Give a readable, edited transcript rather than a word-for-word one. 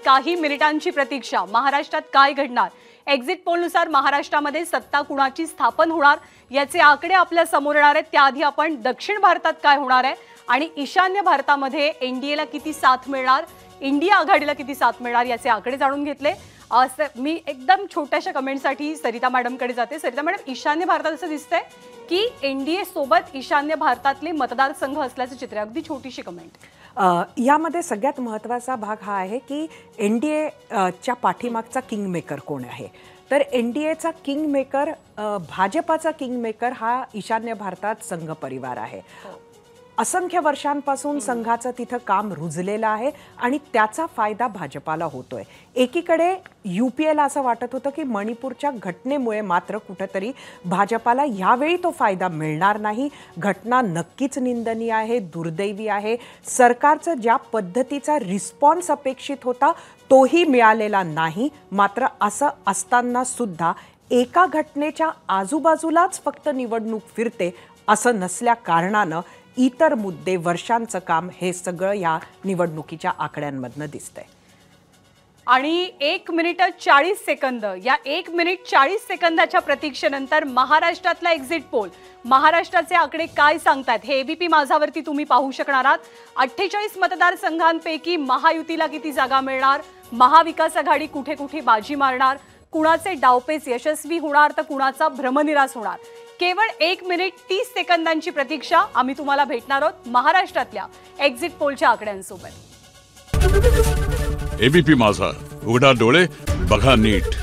काही मिनिटांची प्रतीक्षा. महाराष्ट्रात काय घडणार? एक्झिट पोलनुसार महाराष्ट्रामध्ये सत्ता कुणाची स्थापन होणार याचे आकडे आपल्या समोर येणार आहेत. त्याआधी आपण दक्षिण भारतात काय होणार आहे आणि ईशान्य भारतामध्ये एनडीएला किती साथ मिळणार, इंडिया आघाडीला किती साथ मिळणार याचे आकडे जाणून घेतले. मी एकदम छोट्याशा कमेंटसाठी सरिता मॅडमकडे जाते. सरिता मॅडम, ईशान्य भारतात असं दिसतंय की एनडीए सोबत ईशान्य भारतातले मतदारसंघ असल्याचं चित्र आहे. अगदी छोटीशी कमेंट. यामध्ये सगळ्यात महत्त्वाचा भाग हा आहे की एनडीए च्या पाठीमागचा किंगमेकर कोण आहे. तर एनडीएचा किंगमेकर, भाजपाचा किंगमेकर हा ईशान्य भारतात संघ परिवार आहे. असंख्य वर्षांपासून संघाचं तिथं काम रुजलेलं आहे आणि त्याचा फायदा भाजपाला होतोय. एकीकडे यूपीएला असं वाटत होतं की मणिपूरच्या घटनेमुळे मात्र कुठंतरी भाजपाला यावेळी तो फायदा मिळणार नाही. घटना नक्कीच निंदनीय आहे, दुर्दैवी आहे. सरकारचं ज्या पद्धतीचा रिस्पॉन्स अपेक्षित होता तोही मिळालेला नाही. मात्र असं असताना सुद्धा एका घटनेच्या आजूबाजूलाच फक्त निवडणूक फिरते असं नसल्या कारणानं इतर मुद्दे, वर्षांचं काम हे सगळं या निवडणुकीच्या आकड्यांमधनं दिसतंय. आणि 1 मिनिट 40 सेकंद, या 1 मिनिट 40 सेकंदाच्या प्रतीक्षेनंतर महाराष्ट्रातला एक्झिट पोल, महाराष्ट्राचे आकडे काय सांगतात हे एबीपी माझावरती तुम्ही पाहू शकणार आहात. 48 मतदारसंघांपैकी महायुतीला किती जागा मिळणार, महाविकास आघाडी कुठे कुठे बाजी मारणार, कुणाचे डावपेच यशस्वी होणार तर कुणाचा भ्रमनिरास होणार. केवळ 1 मिनिट 30 सेकंदांची प्रतीक्षा. आम्ही तुम्हाला भेटणार आहोत महाराष्ट्रातल्या एक्झिट पोलच्या आकड्यांसोबत. एबीपी माझा, उघडा डोळे बघा नीट.